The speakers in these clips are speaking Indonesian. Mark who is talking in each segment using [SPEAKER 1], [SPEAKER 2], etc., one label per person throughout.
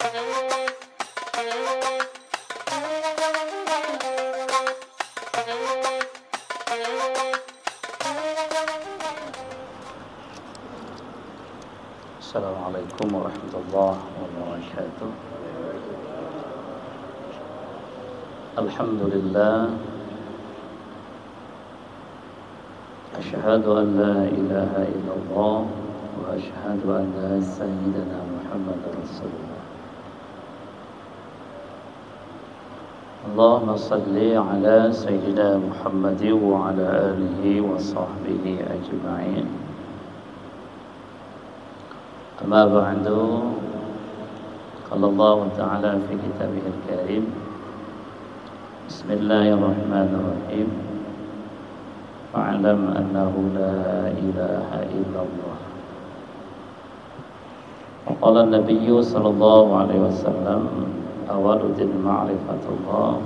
[SPEAKER 1] Assalamualaikum warahmatullahi wabarakatuh. Alhamdulillah, asyhadu an la ilaha illallah wa asyhadu anna sayyidana Muhammadar Rasulullah. Allahumma salli ala sayyidina Muhammad wa ala alihi wa sahbihi ajma'in. Amma ba'du, qala Allah ta'ala fi kitabihil karim, bismillahirrahmanirrahim, fa'alam annahu la ilaha illallah. Wa qala an-nabiyyu sallallahu alaihi wasallam, awaluddin ma'rifatullah,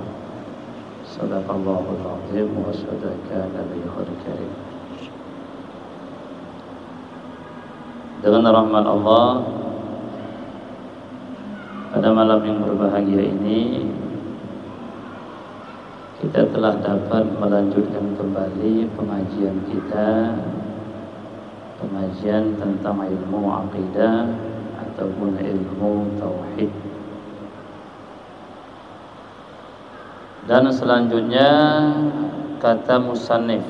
[SPEAKER 1] sadaqallahul azim wa sadaqa nabiyul karim. Dengan rahmat Allah, pada malam yang berbahagia ini kita telah dapat melanjutkan kembali pengajian kita, pengajian tentang ilmu aqidah ataupun ilmu tauhid. Dan selanjutnya kata musannif,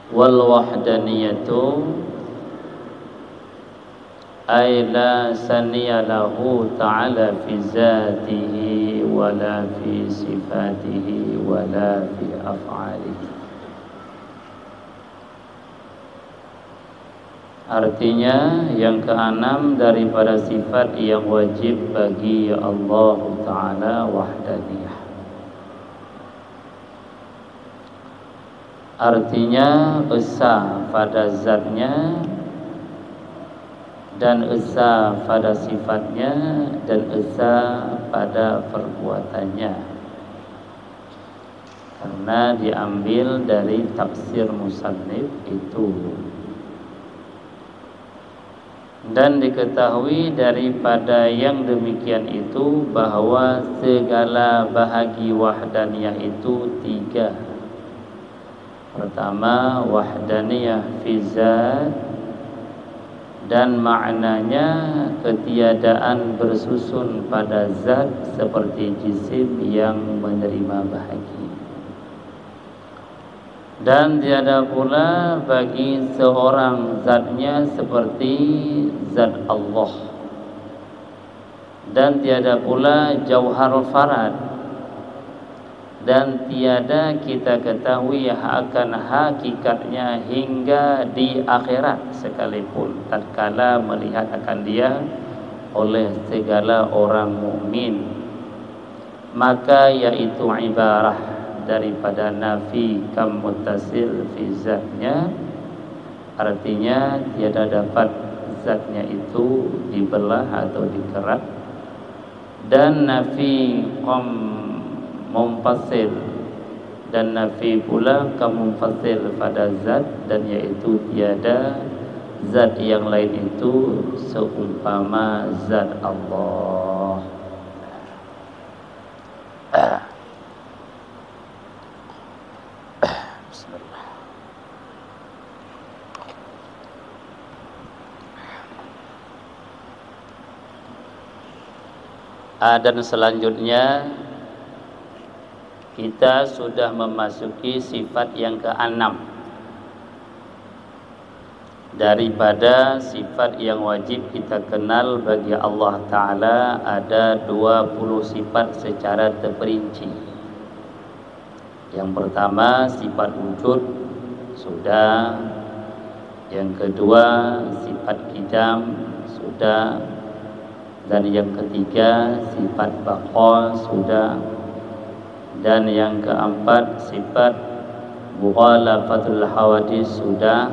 [SPEAKER 1] wal wahdaniyatu ay la saniya lahu ta'ala fi zatihi wala fi sifatihi wala fi af'alihi. Artinya yang keenam daripada sifat yang wajib bagi Allah Ta'ala wahdaniyah. Artinya esa pada zatnya dan esa pada sifatnya dan esa pada perbuatannya, karena diambil dari tafsir musannif itu. Dan diketahui daripada yang demikian itu bahwa segala bahagi wahdaniyah itu tiga. Pertama, wahdaniyah fi zat, dan maknanya ketiadaan bersusun pada zat seperti jisim yang menerima bahagi. Dan tiada pula bagi seorang zatnya seperti zat Allah. Dan tiada pula jauhar farad, dan tiada kita ketahui akan hakikatnya hingga di akhirat sekalipun, tatkala melihat akan dia oleh segala orang mukmin. Maka yaitu ibarah daripada nafi kam muttasil fi zatnya, artinya tiada dapat zatnya itu dibelah atau dikerat, dan nafi qam munfasil, dan nafi pula kamunfasil pada zat, dan yaitu tiada zat yang lain itu seumpama zat Allah. Bismillah. Dan selanjutnya kita sudah memasuki sifat yang keenam daripada sifat yang wajib kita kenal bagi Allah Ta'ala. Ada 20 sifat secara terperinci. Yang pertama sifat wujud sudah, yang kedua sifat qidam sudah, dan yang ketiga sifat baqa sudah, dan yang keempat sifat mukhalafatul hawadis sudah,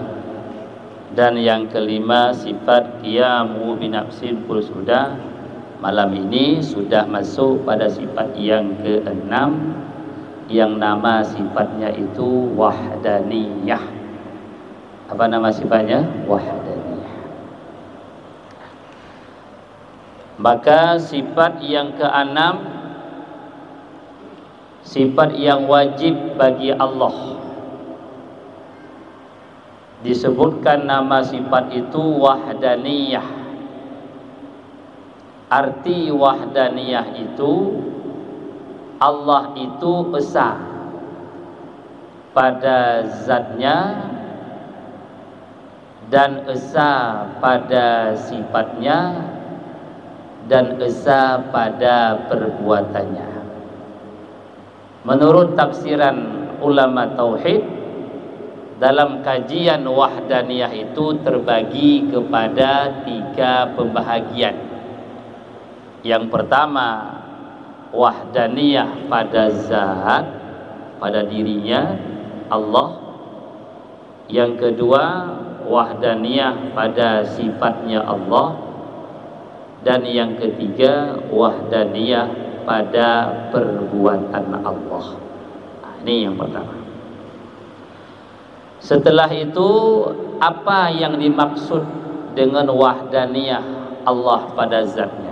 [SPEAKER 1] dan yang kelima sifat qiyamu binafsin pun sudah. Malam ini sudah masuk pada sifat yang keenam, yang nama sifatnya itu wahdaniyah. Apa nama sifatnya? Wahdaniyah. Maka sifat yang keenam, sifat yang wajib bagi Allah, disebutkan nama sifat itu wahdaniyah. Arti wahdaniyah itu Allah itu esa pada zatnya dan esa pada sifatnya dan esa pada perbuatannya. Menurut tafsiran ulama tauhid, dalam kajian wahdaniyah itu terbagi kepada 3 pembahagian. Yang pertama, wahdaniyah pada zat, pada dirinya Allah. Yang kedua, wahdaniyah pada sifatnya Allah. Dan yang ketiga, wahdaniyah pada perbuatan Allah. Nah, ini yang pertama. Setelah itu, apa yang dimaksud dengan wahdaniyah Allah pada zatnya?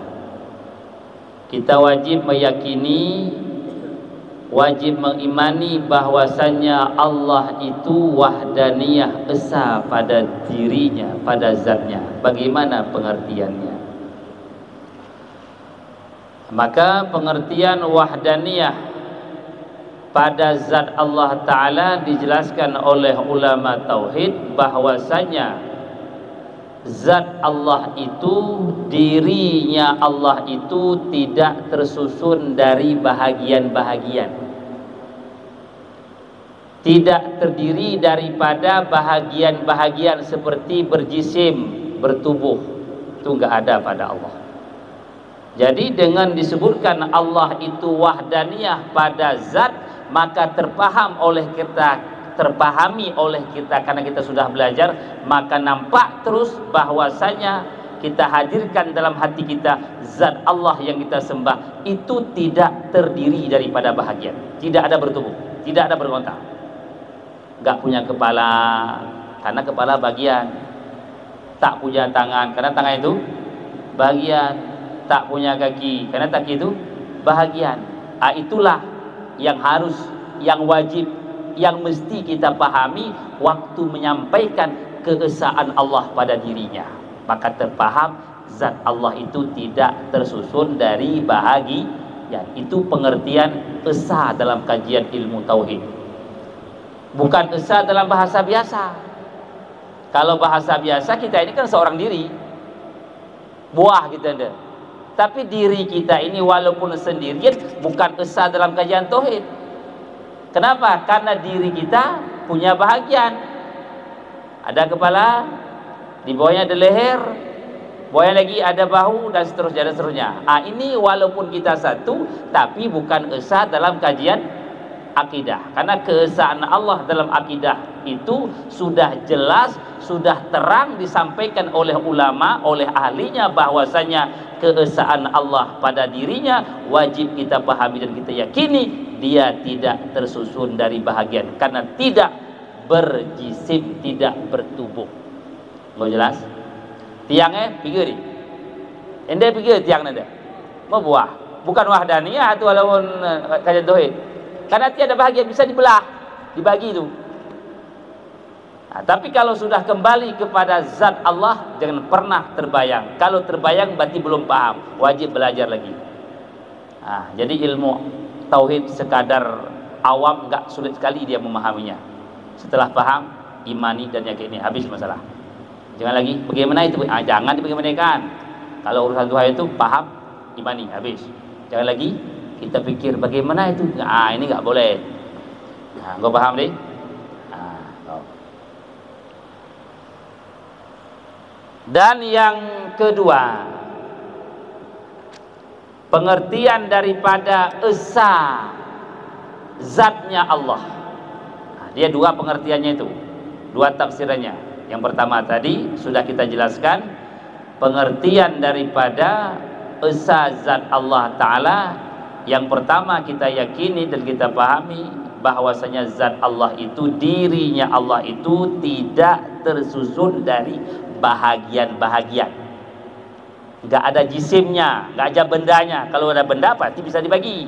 [SPEAKER 1] Kita wajib meyakini, wajib mengimani bahwasannya Allah itu wahdaniyah esa pada dirinya, pada zatnya. Bagaimana pengertiannya? Maka pengertian wahdaniyah pada zat Allah Ta'ala dijelaskan oleh ulama tauhid bahwasanya zat Allah itu, dirinya Allah itu tidak tersusun dari bahagian-bahagian, tidak terdiri daripada bahagian-bahagian seperti berjisim, bertubuh. Itu enggak ada pada Allah. Jadi dengan disebutkan Allah itu wahdaniyah pada zat, maka terpahami oleh kita karena kita sudah belajar, maka nampak terus bahwasanya kita hadirkan dalam hati kita zat Allah yang kita sembah itu tidak terdiri daripada bahagian, tidak ada bertubuh, tidak ada bergonta, nggak punya kepala karena kepala bagian, tak punya tangan karena tangan itu bagian, tak punya kaki karena kaki itu bahagian. Itulah yang harus, yang wajib, yang mesti kita pahami waktu menyampaikan keesaan Allah pada dirinya. Maka terpaham zat Allah itu tidak tersusun dari bahagian. Itu pengertian esa dalam kajian ilmu tauhid. Bukan esa dalam bahasa biasa. Kalau bahasa biasa kita ini kan seorang diri, buah kita ada. Tapi diri kita ini walaupun sendirian bukan esa dalam kajian tauhid. Kenapa? Karena diri kita punya bahagian. Ada kepala, di bawahnya ada leher, bawahnya lagi ada bahu dan seterusnya dan seterusnya. Ini walaupun kita satu, tapi bukan esa dalam kajian akidah. Karena keesaan Allah dalam akidah itu sudah jelas, sudah terang disampaikan oleh ulama, oleh ahlinya bahwasanya keesaan Allah pada dirinya wajib kita pahami dan kita yakini dia tidak tersusun dari bahagian karena tidak berjisim, tidak bertubuh. Mau jelas? Tiangnya pikir, ente pikir tiang nada mau buah, bukan wahdaniyah atau walaupun kajian tauhid. Karena tiada bahagian bisa dibelah, dibagi itu. Tapi kalau sudah kembali kepada zat Allah, jangan pernah terbayang. Kalau terbayang berarti belum paham, wajib belajar lagi. Jadi ilmu tauhid sekadar awam enggak, sulit sekali dia memahaminya. Setelah paham, imani dan yakini, habis masalah. Jangan lagi bagaimana itu, jangan dibagaimanakan. Kalau urusan Tuhan itu paham, imani, habis. Jangan lagi kita pikir bagaimana itu, ini nggak boleh. Gue paham deh. Dan yang kedua, pengertian daripada esa zatnya Allah. Dia dua pengertiannya itu, dua tafsirannya. Yang pertama tadi sudah kita jelaskan, pengertian daripada esa zat Allah Ta'ala. Yang pertama kita yakini dan kita pahami bahwasanya zat Allah itu, dirinya Allah itu tidak tersusun dari bahagian-bahagian. nggak ada jisimnya, nggak ada bendanya. Kalau ada benda pasti bisa dibagi,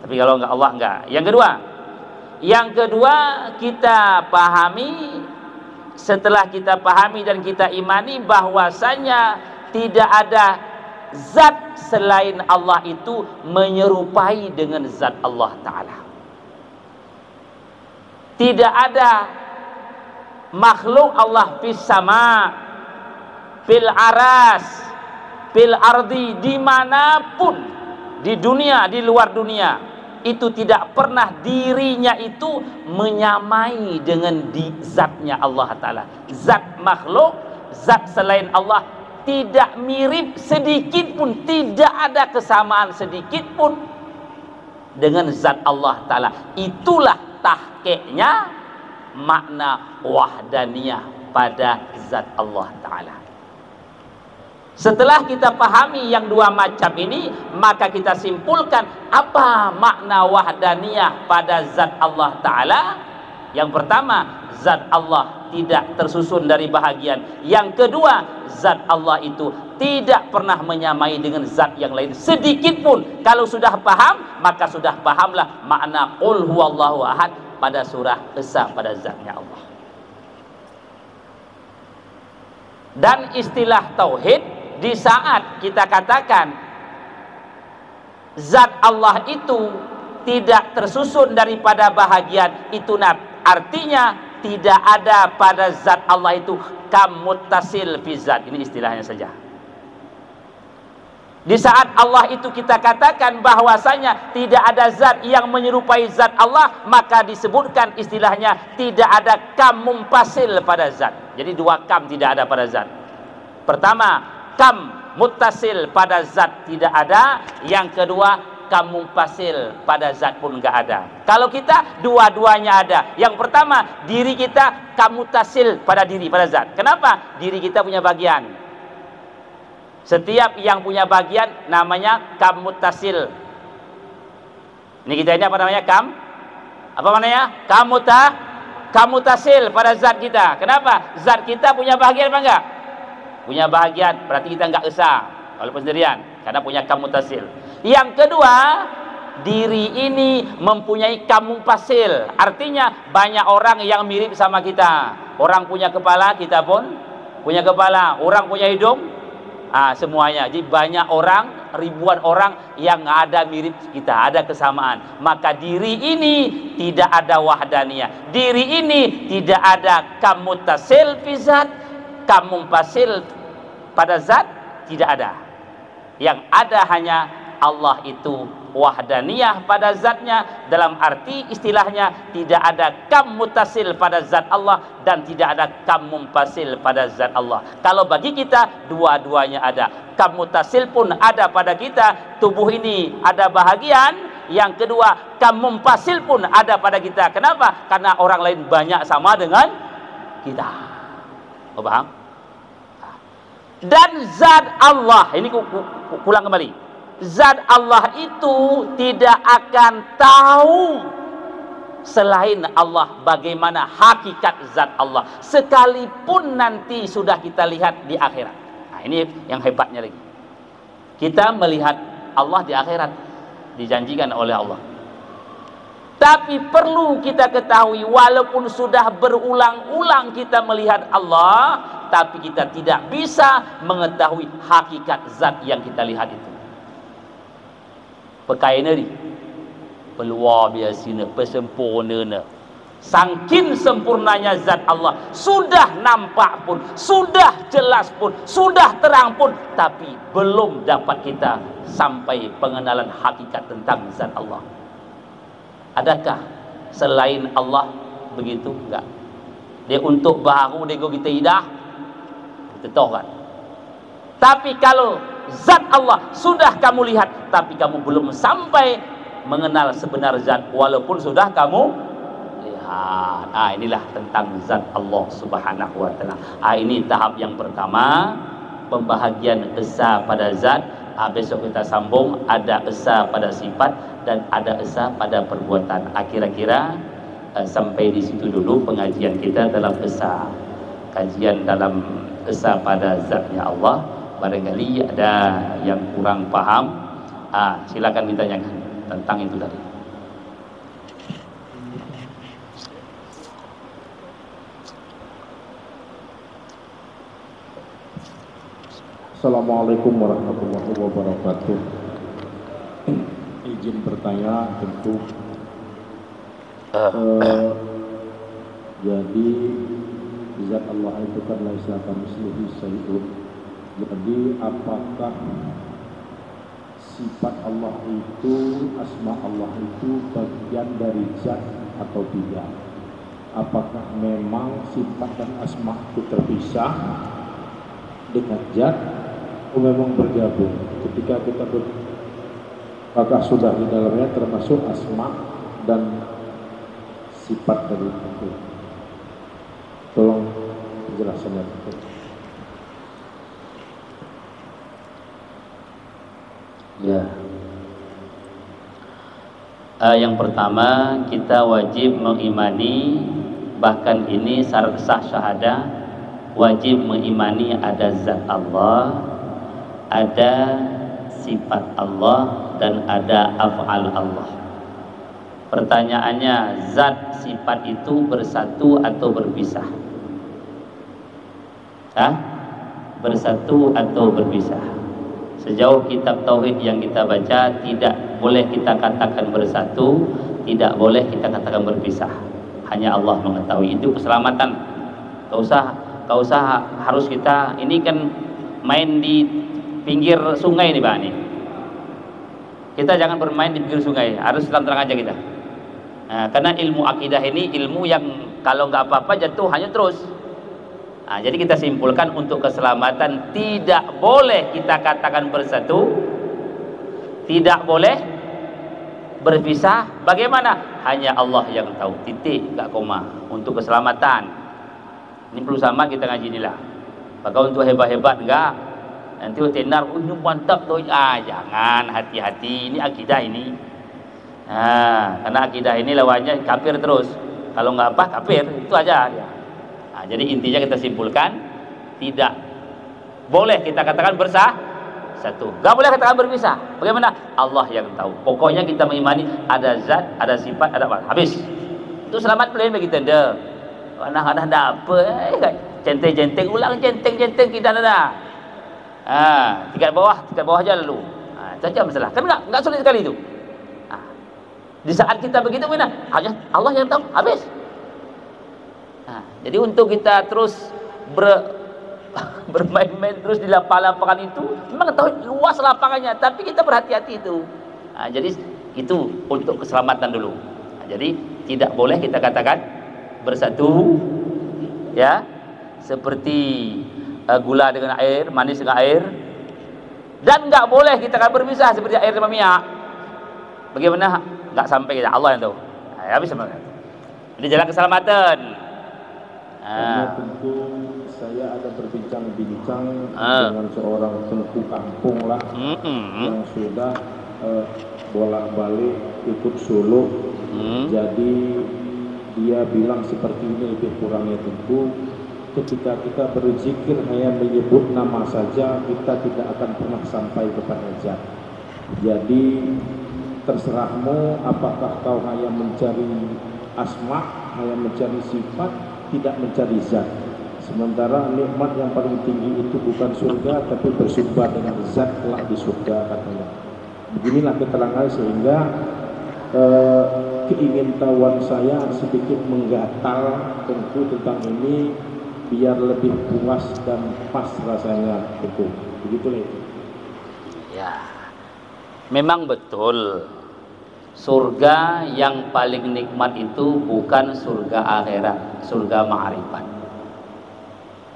[SPEAKER 1] tapi kalau nggak Allah nggak. Yang kedua kita pahami, setelah kita pahami dan kita imani bahwasanya tidak ada zat selain Allah itu menyerupai dengan zat Allah Ta'ala. Tidak ada makhluk Allah fis sama, fil aras, fil ardi, dimanapun di dunia, di luar dunia, itu tidak pernah dirinya itu menyamai dengan di zatnya Allah Ta'ala. Zat makhluk, zat selain Allah tidak mirip sedikit pun, tidak ada kesamaan sedikit pun dengan zat Allah Ta'ala. Itulah tahqiqnya makna wahdaniyah pada zat Allah Ta'ala. Setelah kita pahami yang dua macam ini, maka kita simpulkan apa makna wahdaniyah pada zat Allah Ta'ala. Yang pertama, zat Allah tidak tersusun dari bahagian. Yang kedua, zat Allah itu tidak pernah menyamai dengan zat yang lain sedikit pun. Kalau sudah paham, maka sudah pahamlah makna qul huwallahu ahad pada surah Esa pada zatnya Allah. Dan istilah tauhid, di saat kita katakan zat Allah itu tidak tersusun daripada bahagian, itu artinya tidak ada pada zat Allah itu kamuttasil fi zat. Ini istilahnya saja. Di saat Allah itu kita katakan bahwasanya tidak ada zat yang menyerupai zat Allah, maka disebutkan istilahnya tidak ada kam mumpasil pada zat. Jadi dua kam tidak ada pada zat. Pertama, kam muttasil pada zat tidak ada. Yang kedua, kam mumpasil pada zat pun enggak ada. Kalau kita dua-duanya ada. Yang pertama, diri kita kam muttasil pada diri, pada zat. Kenapa? Diri kita punya bagian. Setiap yang punya bagian namanya kam muttasil. Ini kita ini apa namanya? Apa namanya? Kam muttasil pada zat kita. Kenapa? Zat kita punya bagian apa enggak? Punya bahagian, berarti kita enggak esa walaupun sendirian, karena punya kam muttasil. Yang kedua, diri ini mempunyai kam mumpasil. Artinya banyak orang yang mirip sama kita. Orang punya kepala, kita pun punya kepala. Orang punya hidung, semuanya. Jadi banyak orang, ribuan orang yang ada mirip kita, ada kesamaan. Maka diri ini tidak ada wahdaniyah. Diri ini tidak ada kam muttasil fi zat, kam mumpasil pada zat tidak ada. Yang ada hanya Allah itu wahdaniyah pada zatnya, dalam arti istilahnya tidak ada kam muttasil pada zat Allah dan tidak ada kam mumpasil pada zat Allah. Kalau bagi kita dua-duanya ada. Kam muttasil pun ada pada kita, tubuh ini ada bahagian. Yang kedua, kam mumpasil pun ada pada kita. Kenapa? Karena orang lain banyak sama dengan kita. Oh, paham? Dan zat Allah, ini ulang kembali, zat Allah itu tidak akan tahu selain Allah bagaimana hakikat zat Allah, sekalipun nanti sudah kita lihat di akhirat. Nah, ini yang hebatnya lagi, kita melihat Allah di akhirat, dijanjikan oleh Allah. Tapi perlu kita ketahui, walaupun sudah berulang-ulang kita melihat Allah, tapi kita tidak bisa mengetahui hakikat zat yang kita lihat itu. Pekainari peluar biasanya, pesempurnana, sangkin sempurnanya zat Allah, sudah nampak pun, sudah jelas pun, sudah terang pun, tapi belum dapat kita sampai pengenalan hakikat tentang zat Allah. Adakah selain Allah begitu? Enggak. Dia untuk baharu dia kita idah, kita tahu kan. Tapi kalau zat Allah sudah kamu lihat, tapi kamu belum sampai mengenal sebenar zat, walaupun sudah kamu lihat. Inilah tentang zat Allah Subhanahu wa taala. Ini tahap yang pertama, pembahagian esa pada zat. Besok kita sambung, ada esa pada sifat dan ada esa pada perbuatan. Kira-kira sampai di situ dulu pengajian kita dalam esa, kajian dalam esa pada zatnya Allah. barangkali ada yang kurang paham, silakan ditanyakan tentang itu tadi.
[SPEAKER 2] Assalamualaikum warahmatullahi wabarakatuh. Izin bertanya tentu. Jadi zat Allah itu kan laisa kamitslihi syai'un. Jadi apakah sifat Allah itu, asma Allah itu bagian dari zat atau tidak? Apakah memang sifat dan asma itu terpisah dengan zat atau memang bergabung? Ketika kita apakah sudah di dalamnya termasuk asma dan sifat dari itu? Tolong penjelasannya.
[SPEAKER 1] Ya. Yang pertama, kita wajib mengimani, bahkan ini syarat sah syahadah, wajib mengimani ada zat Allah, ada sifat Allah, dan ada af'al Allah. Pertanyaannya, zat sifat itu bersatu atau berpisah? Bersatu atau berpisah? Sejauh kitab tauhid yang kita baca, tidak boleh kita katakan bersatu, tidak boleh kita katakan berpisah. Hanya Allah mengetahui. Itu keselamatan. Kau usah harus kita ini kan main di pinggir sungai nih Pak nih. Kita jangan bermain di pinggir sungai, harus terang-terang aja kita. Nah, karena ilmu akidah ini ilmu yang kalau nggak apa-apa jatuh hanya terus. Nah, jadi kita simpulkan untuk keselamatan tidak boleh kita katakan bersatu, tidak boleh berpisah. Bagaimana? Hanya Allah yang tahu. Titik, nggak koma. Untuk keselamatan. Ini perlu sama kita ngaji inilah. Maka untuk hebat-hebat enggak. Nanti tenar, ini mantap tuh. Jangan, hati-hati. Ini akidah ini. Nah, karena akidah ini lawannya kafir terus. Kalau nggak apa, kafir. Itu aja. Nah, jadi intinya kita simpulkan, tidak boleh kita katakan bersatu. Nggak boleh katakan berpisah. Bagaimana? Allah yang tahu. Pokoknya kita mengimani ada zat, ada sifat, ada apa. Habis. Itu selamat pelayan bagi kita. Anak-anak ada apa? Centeng-centeng ulang, centeng-centeng kita ada. Tingkat bawah aja lalu. Itu aja masalah. Kan enggak sulit sekali itu. Di saat kita begitu hanya Allah yang tahu. Habis. Jadi untuk kita terus bermain-main terus di lapangan itu, memang tahu luas lapangannya, tapi kita berhati-hati itu. Jadi itu untuk keselamatan dulu. Jadi tidak boleh kita katakan bersatu, ya, seperti gula dengan air, manis dengan air, dan nggak boleh kita akan berpisah seperti air dengan minyak. Bagaimana? Nggak sampai kita, Allah yang tahu. Habis sebenarnya. Ini jalan keselamatan.
[SPEAKER 2] Karena tentu saya ada berbincang-bincang dengan seorang tengku kampung lah yang sudah bolak-balik ikut suluk. Jadi dia bilang seperti ini lebih kurangnya tentu. Ketika kita berzikir hanya menyebut nama saja, kita tidak akan pernah sampai kepada zat. Jadi terserahmu, apakah kau hanya mencari asma, hanya mencari sifat, tidak mencari zat. Sementara nikmat yang paling tinggi itu bukan surga, tapi bersumber dengan zat kelak di surga katanya. Beginilah keterangan sehingga keingintahuan saya sedikit menggatal tentu tentang ini biar lebih puas dan pas rasanya tentu. Begitulah itu.
[SPEAKER 1] Ya, memang betul. Surga yang paling nikmat itu bukan surga akhirat, surga ma'rifat.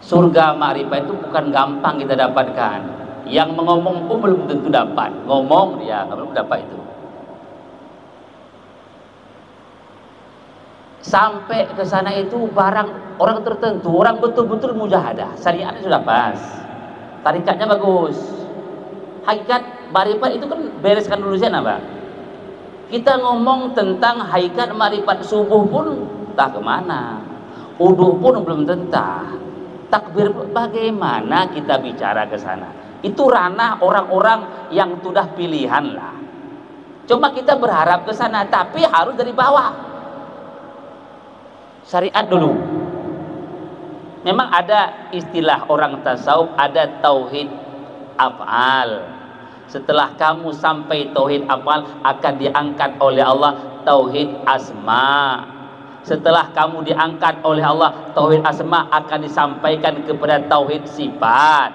[SPEAKER 1] Surga ma'rifat itu bukan gampang kita dapatkan. Yang mengomong pun belum tentu dapat. Ngomong dia belum dapat itu. Sampai ke sana itu barang orang tertentu, orang betul-betul mujahadah. Syariatnya sudah pas. Tarikatnya bagus. Hakikat ma'rifat itu kan bereskan dulu sana, Pak. Kita ngomong tentang hakikat ma'rifat subuh pun tak kemana, wudu pun belum tentu. Takbir bagaimana kita bicara ke sana? Itu ranah orang-orang yang sudah pilihan lah. Cuma kita berharap ke sana, tapi harus dari bawah. Syariat dulu. Memang ada istilah orang tasawuf, ada tauhid af'al. Setelah kamu sampai tauhid af'al, akan diangkat oleh Allah tauhid asma. Setelah kamu diangkat oleh Allah tauhid asma, akan disampaikan kepada tauhid sifat.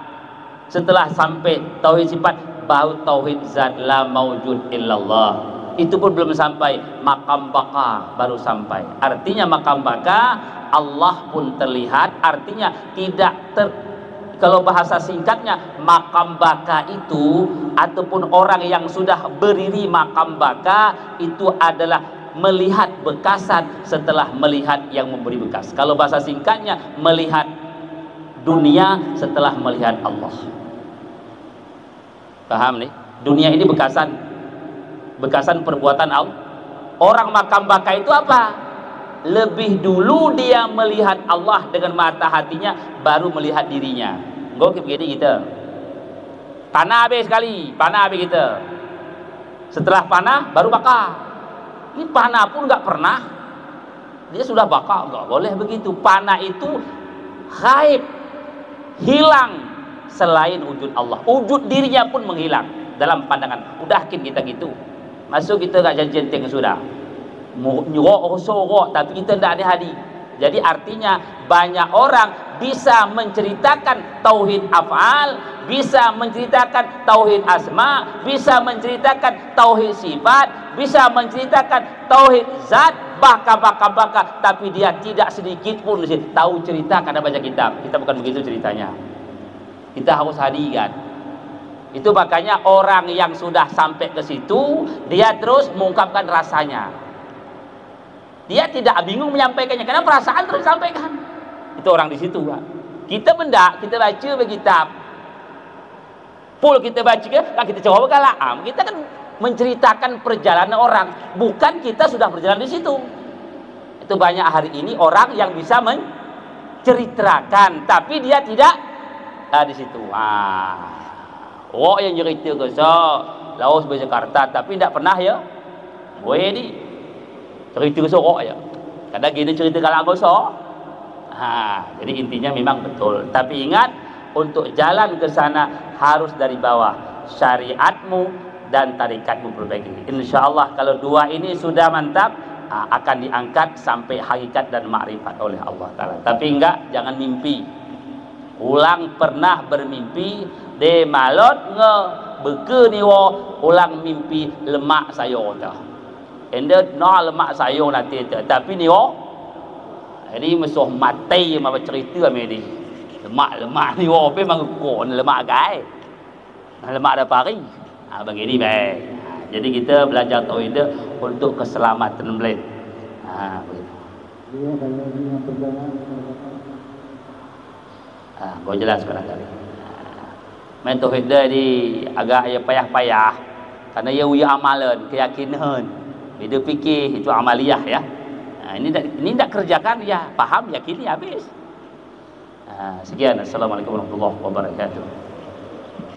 [SPEAKER 1] Setelah sampai tauhid sifat, baru tauhid zat la maujud illallah. Itu pun belum sampai, maqam baka baru sampai. Artinya maqam baka Allah pun terlihat, artinya kalau bahasa singkatnya maqam baka itu, ataupun orang yang sudah berdiri maqam baka itu adalah melihat bekasan setelah melihat yang memberi bekas. Kalau bahasa singkatnya melihat dunia setelah melihat Allah. Paham nih? Dunia ini bekasan perbuatan Allah. Orang makam baka itu apa? Lebih dulu dia melihat Allah dengan mata hatinya, baru melihat dirinya. Enggak begini kita. Panah habis sekali, panah habis kita. Setelah panah baru baka. Ini panah pun enggak pernah. Dia sudah baka, enggak boleh begitu. Panah itu gaib, hilang selain wujud Allah. Wujud dirinya pun menghilang dalam pandangan. Udahin kita gitu. Masuk kita kat jenteng sudah. Nyurok sorok, tapi kita tidak ada hadir. Jadi artinya banyak orang bisa menceritakan tauhid af'al, bisa menceritakan tauhid asma, bisa menceritakan tauhid sifat, bisa menceritakan tauhid zat, bahkan tapi dia tidak sedikit pun tahu cerita karena baca kitab. Kita bukan begitu ceritanya. Kita harus hadirkan. Itu makanya orang yang sudah sampai ke situ, dia terus mengungkapkan rasanya. Dia tidak bingung menyampaikannya, karena perasaan terus disampaikan. Itu orang di situ, Pak. Kita benda, kita baca kitab. Pul kita baca, kan kita coba kalam. Kita kan menceritakan perjalanan orang, bukan kita sudah berjalan di situ. Itu banyak hari ini orang yang bisa menceritakan, tapi dia tidak di situ. Orang yang cerita ke Laos ke Jakarta, tapi tidak pernah ya. Boleh ni cerita ke sorok ya. Kadang gini cerita kalau gosok. Jadi intinya memang betul. Tapi ingat, untuk jalan ke sana harus dari bawah. Syariatmu dan tarikatmu perbaiki. InsyaAllah kalau dua ini sudah mantap, akan diangkat sampai hakikat dan makrifat oleh Allah Ta'ala. Tapi enggak, jangan mimpi. Ulang pernah bermimpi de malot nge beke ni ulang mimpi lemak sayur dah. Enda no lemak sayur nanti tu. Tapi ni ini musuh mati ma cerita ame ni. Lemak ni pe mangkon lemak gai. Lemak dah pari. Begini baik. Jadi kita belajar tauhid untuk keselamatan belit. Begitu. Dia kalau dia perjalanan kau jelas barangkali. Main tauhid dia di agak payah-payah karena ia uya amalan, keyakinan. Dia fikir itu amaliyah ya. Ini tak kerjakan ya, paham yakini habis. Sekian, assalamualaikum warahmatullahi wabarakatuh.